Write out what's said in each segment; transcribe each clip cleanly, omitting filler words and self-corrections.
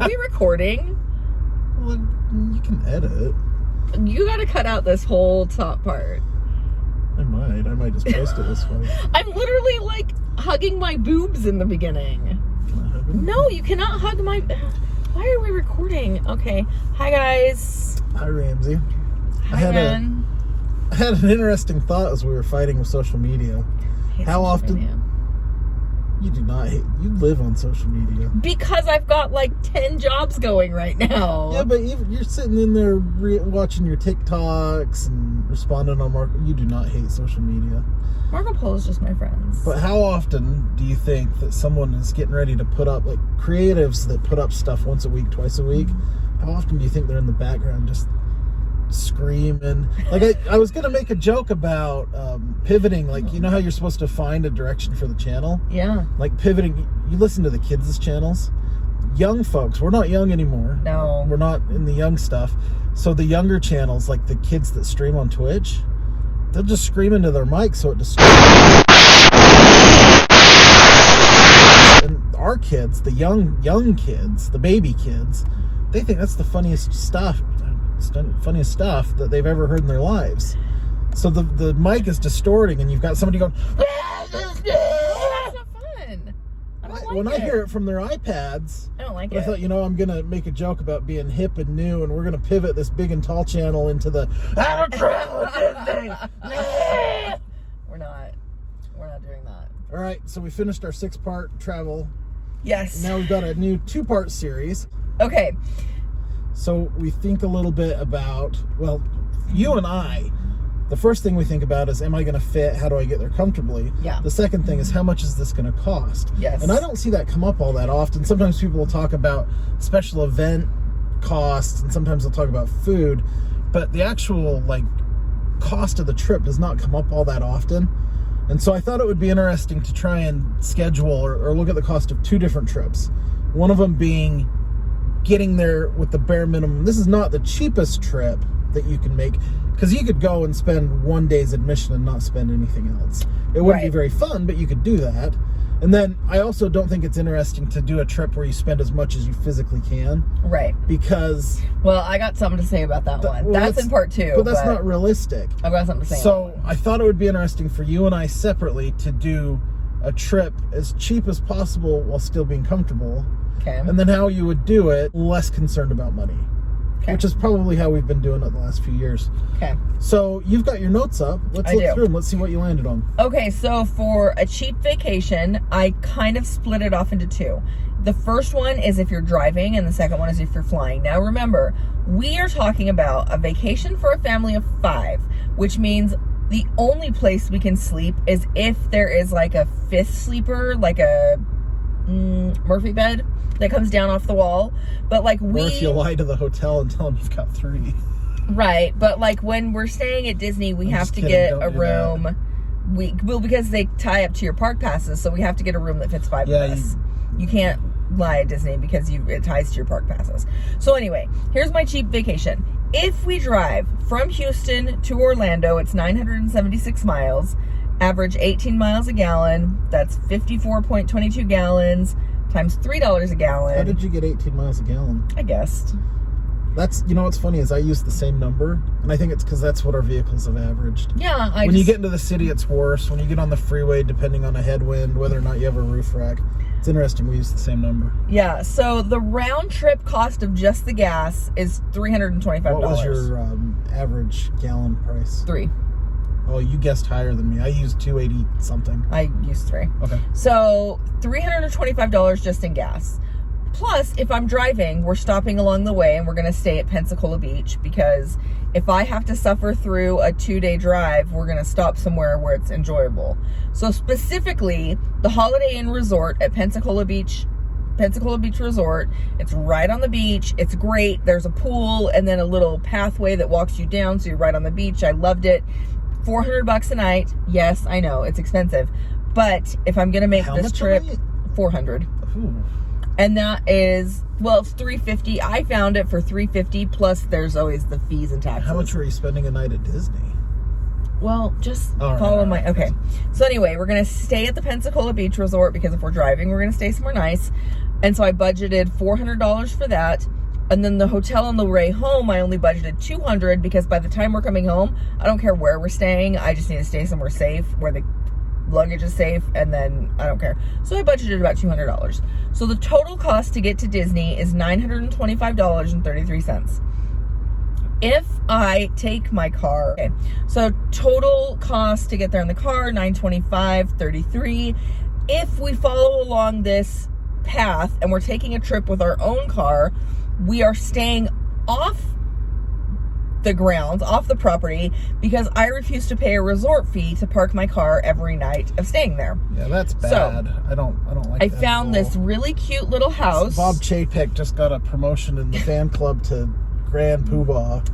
Are we recording? Well, you can edit. You gotta cut out this whole top part. I might just post it this way. I'm literally like hugging my boobs in the beginning. Can I hug them? No, you cannot hug my... Why are we recording? Okay. Hi, guys. Hi, Ramsey. Hi, man. I had an interesting thought as we were fighting with social media. How often... You do not hate... You live on social media. Because I've got like 10 jobs going right now. Yeah, but you're sitting in there watching your TikToks and responding on Marco. You do not hate social media. Marco Polo is just my friends. But how often do you think that someone is getting ready to put up, like creatives that put up stuff once a week, twice a week, how often do you think they're in the background just screaming? Like I was going to make a joke about pivoting, like you know how you're supposed to find a direction for the channel? Yeah. Like pivoting, you listen to the kids' channels. Young folks, we're not young anymore. No. We're not in the young stuff. So the younger channels, like the kids that stream on Twitch, they'll just scream into their mic so it distracts. And our kids, the young kids, the baby kids, they think that's the funniest stuff that they've ever heard in their lives. So the mic is distorting and you've got somebody going, That's not fun. I don't like when it. I hear it from their iPads, I don't like I it. thought, I'm going to make a joke about being hip and new, and we're going to pivot this big and tall channel into the We're not doing that. All right, so we finished our 6-part travel. Yes. Now we've got a new 2-part series. Okay. So we think a little bit about, well, you and I, the first thing we think about is, am I going to fit? How do I get there comfortably? Yeah. The second thing is, how much is this going to cost? Yes. And I don't see that come up all that often. Sometimes people will talk about special event costs, and sometimes they'll talk about food, but the actual, like, cost of the trip does not come up all that often. And so I thought it would be interesting to try and schedule or look at the cost of 2 different trips. One of them being getting there with the bare minimum. This is not the cheapest trip that you can make, because you could go and spend 1 day's admission and not spend anything else. It wouldn't be very fun, but you could do that. And then I also don't think it's interesting to do a trip where you spend as much as you physically can. Right. Because... Well, I got something to say about that one. well, that's in part 2. But that's not realistic. I've got something to say. So I thought it would be interesting for you and I separately to do a trip as cheap as possible while still being comfortable. Okay. And then how you would do it less concerned about money. Okay. Which is probably how we've been doing it the last few years. Okay. So you've got your notes up. Let's look through them. Let's see what you landed on. Okay, so for a cheap vacation, I kind of split it off into 2. The first one is if you're driving, and the second one is if you're flying. Now remember, we are talking about a vacation for a family of 5, which means the only place we can sleep is if there is like a 5th sleeper, like a Murphy bed that comes down off the wall. But like Or if you lie to the hotel and tell them you've got 3. Right, but like when we're staying at Disney, we have to get a room. Because they tie up to your park passes, so we have to get a room that fits 5 of us. You can't lie at Disney because it ties to your park passes. So anyway, here's my cheap vacation. If we drive from Houston to Orlando, it's 976 miles, average 18 miles a gallon. That's 54.22 gallons times $3 a gallon. How did you get 18 miles a gallon? I guessed. That's, what's funny is I use the same number, and I think it's because that's what our vehicles have averaged. Yeah, When you get into the city, it's worse. When you get on the freeway, depending on a headwind, whether or not you have a roof rack, it's interesting we use the same number. Yeah, so the round trip cost of just the gas is $325. What was your average gallon price? 3. Oh, you guessed higher than me. I used 280 something. I used 3. Okay. So $325 just in gas. Plus, if I'm driving, we're stopping along the way and we're going to stay at Pensacola Beach, because if I have to suffer through a 2-day drive, we're going to stop somewhere where it's enjoyable. So specifically, the Holiday Inn Resort at Pensacola Beach Resort, it's right on the beach. It's great. There's a pool and then a little pathway that walks you down, so you're right on the beach. I loved it. $400 a night. Yes, I know, it's expensive. But if I'm going to make this trip, $400. Ooh. And that is, well, it's $350. I found it for $350, plus there's always the fees and taxes. How much were you spending a night at Disney? Well, just follow my... Okay. So anyway, we're going to stay at the Pensacola Beach Resort, because if we're driving, we're going to stay somewhere nice. And so I budgeted $400 for that. And then the hotel on the way home, I only budgeted $200 because by the time we're coming home, I don't care where we're staying. I just need to stay somewhere safe where the luggage is safe, and then I don't care. So I budgeted about $200. So the total cost to get to Disney is $925.33. If I take my car, okay, so total cost to get there in the car, $925.33. If we follow along this path and we're taking a trip with our own car, we are staying off the grounds, off the property, because I refuse to pay a resort fee to park my car every night of staying there. Yeah, that's bad. So, I don't like I that found at all. this really cute little house. Bob Chapek just got a promotion in the fan club to Grand Poobah.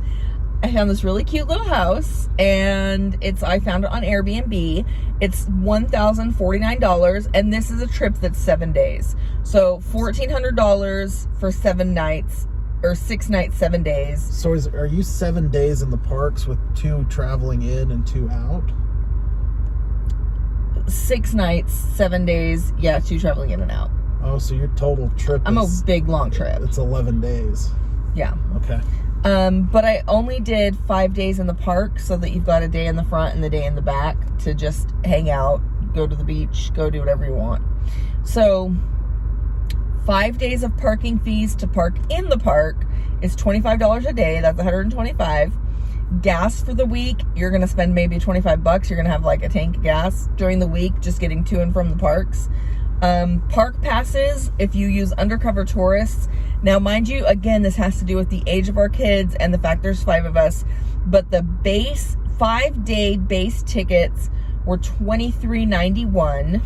I found this really cute little house, and I found it on Airbnb. It's $1,049, and this is a trip that's 7 days. So $1,400 for 7 nights, or 6 nights, 7 days. So are you 7 days in the parks with 2 traveling in and 2 out? 6 nights, 7 days, yeah, 2 traveling in and out. Oh, so your total trip I'm is... a big, long trip. It's 11 days. Yeah. Okay. But I only did 5 days in the park, so that you've got a day in the front and the day in the back to just hang out, go to the beach, go do whatever you want. So 5 days of parking fees to park in the park is $25 a day. That's $125. Gas for the week, you're going to spend maybe $25. You're going to have like a tank of gas during the week just getting to and from the parks. Park passes, if you use undercover tourists. Now, mind you, again, this has to do with the age of our kids and the fact there's 5 of us, but the base 5-day base tickets were $23.91.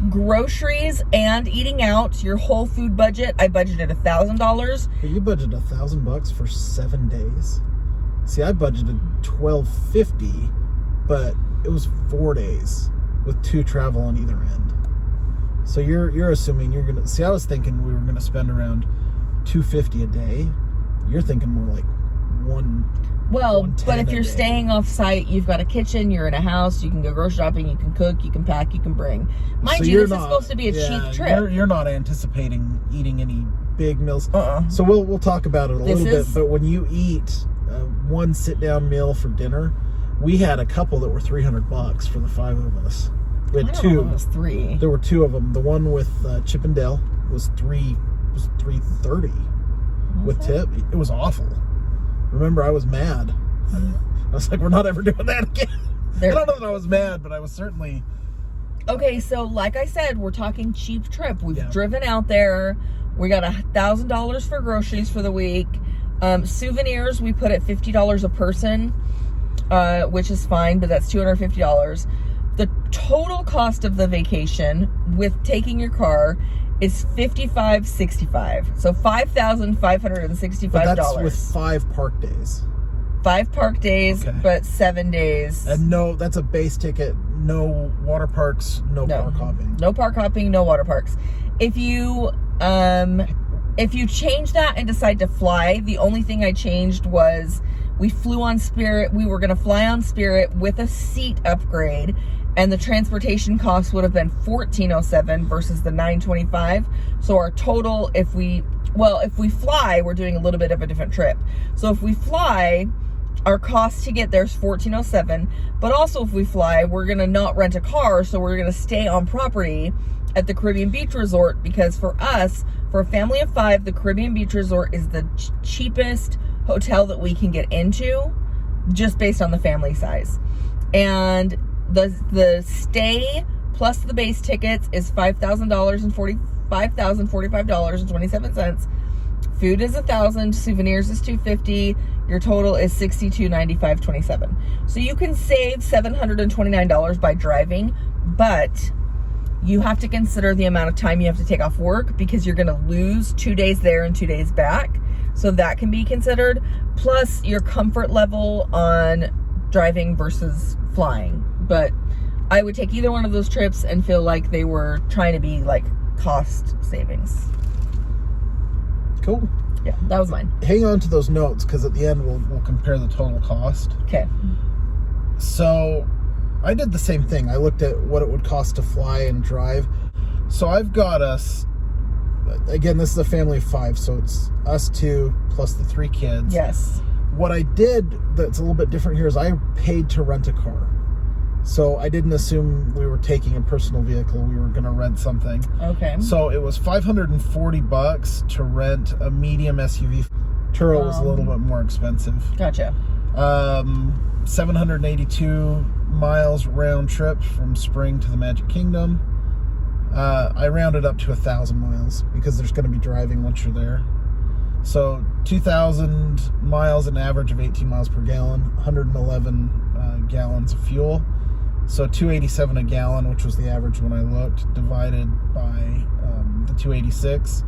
Groceries and eating out, your whole food budget, I budgeted $1,000. But you budgeted $1,000 for 7 days. See, I budgeted $1,250, but it was 4 days with 2 travel on either end. So you're assuming you're gonna see. I was thinking we were gonna spend around $250 a day. You're thinking more like Well, but if a you're day. staying off site, you've got a kitchen, you're in a house, you can go grocery shopping, you can cook, you can pack, you can bring. Mind So you, you're this is supposed to be a cheap trip. You're not anticipating eating any big meals. Uh-uh. So we'll talk about it a This little is- bit. But when you eat one sit down meal for dinner, we had a couple that were $300 for the 5 of us. We had I don't 2. know if it was 3. There were 2 of them. The one with Chip and Dale was $330 with tip. It was awful. Remember, I was mad. I was like, we're not ever doing that again. I don't know that I was mad, but I was certainly... Okay, so like I said, we're talking cheap trip. We've Yeah. driven out there. We got $1,000 for groceries for the week. Souvenirs, we put at $50 a person, which is fine, but that's $250. The total cost of the vacation with taking your car is $55.65. So $5,565. But that's with 5 park days. 5 park days, Okay. but 7 days. And no, that's a base ticket. No water parks, no park hopping. No park hopping, no water parks. If you change that and decide to fly, the only thing I changed was we flew on Spirit. We were going to fly on Spirit with a seat upgrade, and the transportation cost would have been $14.07 versus the $9.25. So our total, if we fly, we're doing a little bit of a different trip. So if we fly, our cost to get there is $14.07. But also if we fly, we're going to not rent a car, so we're going to stay on property at the Caribbean Beach Resort, because for us, for a family of 5, the Caribbean Beach Resort is the cheapest hotel that we can get into, just based on the family size. And the stay plus the base tickets is $5,045.27. Food is $1,000, souvenirs is $250. Your total is $62.95.27. So you can save $729 by driving, but you have to consider the amount of time you have to take off work, because you're going to lose 2 days there and 2 days back. So that can be considered, plus your comfort level on driving versus flying. But I would take either one of those trips and feel like they were trying to be like cost savings. Cool. Yeah, that was mine. Hang on to those notes, because at the end we'll compare the total cost. Okay. So I did the same thing. I looked at what it would cost to fly and drive. So I've got us again, this is a family of 5, so it's us 2 plus the 3 kids. Yes. What I did that's a little bit different here is I paid to rent a car. So I didn't assume we were taking a personal vehicle. We were going to rent something. Okay. So it was $540 to rent a medium SUV. Turo was a little bit more expensive. Gotcha. 782 miles round trip from Spring to the Magic Kingdom. I rounded up to 1,000 miles because there's going to be driving once you're there. So 2,000 miles, an average of 18 miles per gallon, 111 gallons of fuel. So 287 a gallon, which was the average when I looked, divided by the 286.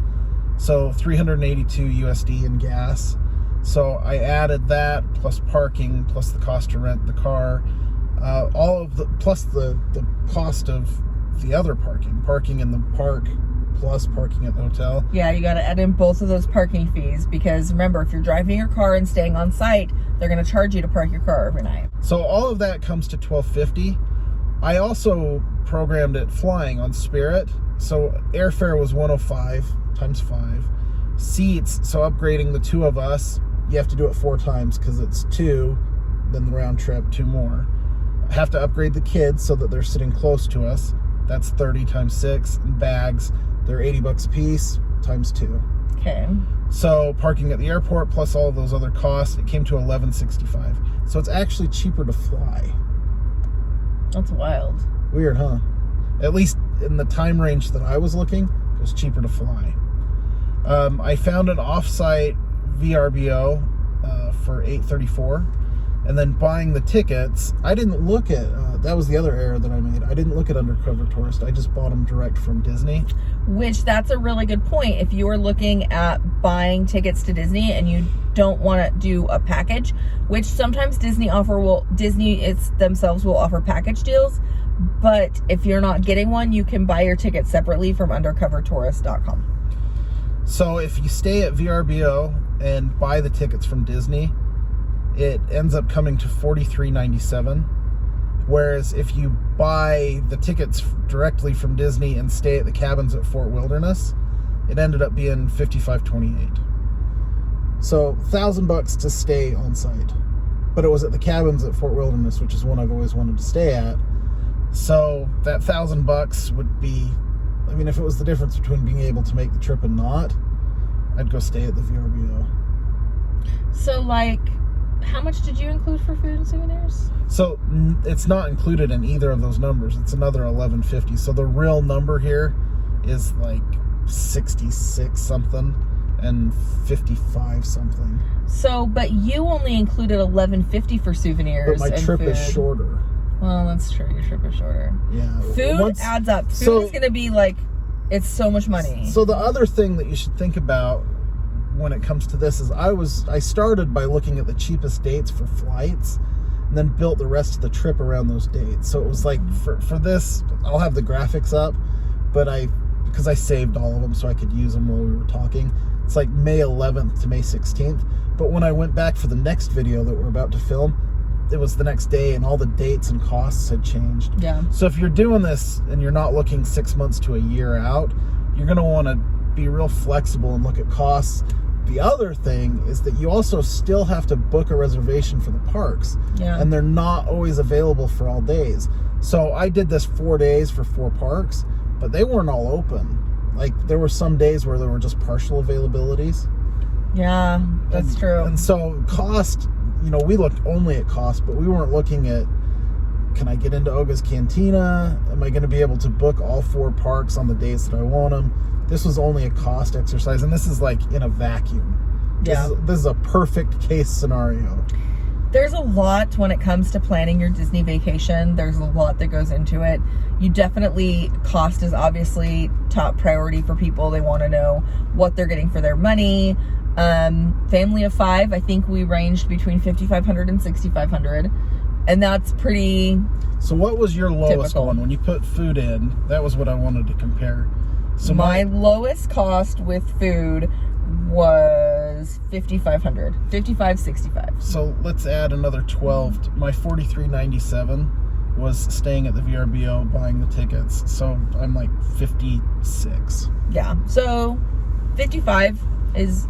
So 382 USD in gas. So I added that plus parking plus the cost to rent the car, all of the plus the cost of the other parking in the park plus parking at the hotel. Yeah, you got to add in both of those parking fees because remember, if you're driving your car and staying on site, they're going to charge you to park your car every night. So all of that comes to $1,250. I also programmed it flying on Spirit. So airfare was $105 times 5. Seats, so upgrading the 2 of us, you have to do it 4 times because it's 2, then the round trip, 2 more. I have to upgrade the kids so that they're sitting close to us. That's 30 times 6. And bags, they're $80 a piece times 2. Okay. So parking at the airport plus all of those other costs, it came to $1,165. So it's actually cheaper to fly. That's wild. Weird, huh? At least in the time range that I was looking, it was cheaper to fly. I found an off-site VRBO for $834, and then buying the tickets. I didn't look at that was the other error that I made. I didn't look at Undercover Tourist. I just bought them direct from Disney. Which that's a really good point. If you are looking at buying tickets to Disney and you don't want to do a package, which sometimes Disney themselves will offer package deals, but if you're not getting one, you can buy your tickets separately from undercovertourist.com. So if you stay at VRBO and buy the tickets from Disney, it ends up coming to $43.97. Whereas if you buy the tickets directly from Disney and stay at the cabins at Fort Wilderness, it ended up being $55.28. So $1,000 to stay on site, but it was at the cabins at Fort Wilderness, which is one I've always wanted to stay at. So that $1,000 would be, I mean, if it was the difference between being able to make the trip and not, I'd go stay at the VRBO. So like, how much did you include for food and souvenirs? So it's not included in either of those numbers. It's another $1,150. So the real number here is like 66 something and 55 something. So, but you only included $1,150 for souvenirs. But my trip is shorter. Well, that's true. Your trip is shorter. Yeah. Food adds up. Food is going to be like, it's so much money. So the other thing that you should think about when it comes to this is I started by looking at the cheapest dates for flights and then built the rest of the trip around those dates. So it was like for this, I'll have the graphics up, but because I saved all of them so I could use them while we were talking. It's like May 11th to May 16th. But when I went back for the next video that we're about to film, it was the next day and all the dates and costs had changed. Yeah. So if you're doing this and you're not looking 6 months to a year out, you're going to want to be real flexible and look at costs. The other thing is that you also still have to book a reservation for the parks. Yeah. And they're not always available for all days. So I did this 4 days for 4 parks, but they weren't all open. Like there were some days where there were just partial availabilities. Yeah, that's true. And so cost, we looked only at cost, but we weren't looking at, can I get into Oga's Cantina? Am I going to be able to book all 4 parks on the days that I want them? This was only a cost exercise, and this is like in a vacuum. Yeah. This is a perfect case scenario. There's a lot when it comes to planning your Disney vacation. There's a lot that goes into it. Cost is obviously top priority for people. They want to know what they're getting for their money. Family of 5, I think we ranged between $5,500 and $6,500. And that's pretty So what was your lowest typical. one? When you put food in, that was what I wanted to compare. So my lowest cost with food was $5,500, $65, $65. So let's add another 12. My $43.97 was staying at the VRBO, buying the tickets. So I'm like 56. Yeah. So 55 is,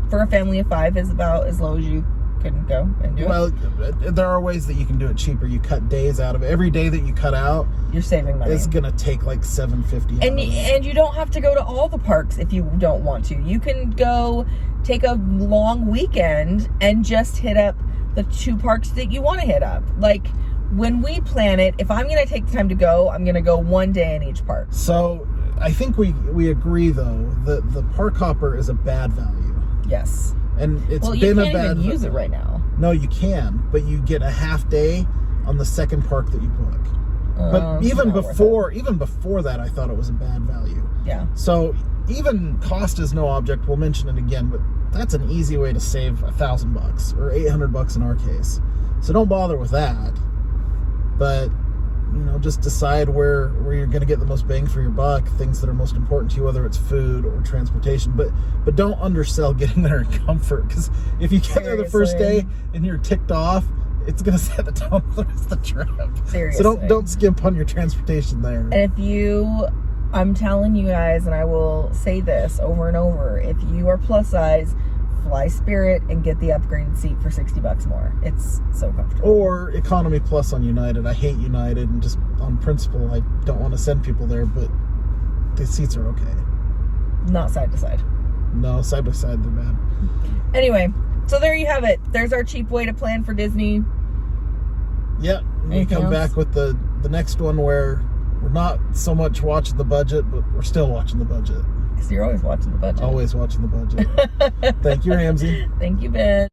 for a family of 5 is about as low as you can go and do it. Well, there are ways that you can do it cheaper. You cut days out of it. Every day that you cut out, You're saving money. it's gonna take like $750. And you don't have to go to all the parks if you don't want to. You can go take a long weekend and just hit up the 2 parks that you want to hit up. Like, when we plan it, if I'm going to take the time to go, I'm going to go one day in each park. So I think we agree though that the park hopper is a bad value, Yes. and it's Well, been you a can't bad. even use it right now. No, you can, but you get a half day on the second park that you book. But even not worth before that, I thought it was a bad value. Yeah. So even cost is no object. We'll mention it again, but that's an easy way to save $1,000 or $800 in our case. So don't bother with that. But just decide where you're going to get the most bang for your buck. Things that are most important to you, whether it's food or transportation. But don't undersell getting there in comfort, because if you get there the first day and you're ticked off, it's going to set the tone for the rest of the trip. Seriously. So don't skimp on your transportation there. And I'm telling you guys, and I will say this over and over, if you are plus size, fly Spirit and get the upgraded seat for $60 more. It's so comfortable. Or Economy Plus on United. I hate United, and just on principle, I don't want to send people there, but the seats are okay. Not side to side. No, side by side, they're bad. Anyway, so there you have it. There's our cheap way to plan for Disney. Yeah, we Anything come else? back with the next one where we're not so much watching the budget, but we're still watching the budget. Because you're always watching the budget. Always watching the budget. Thank you, Ramsey. Thank you, Ben.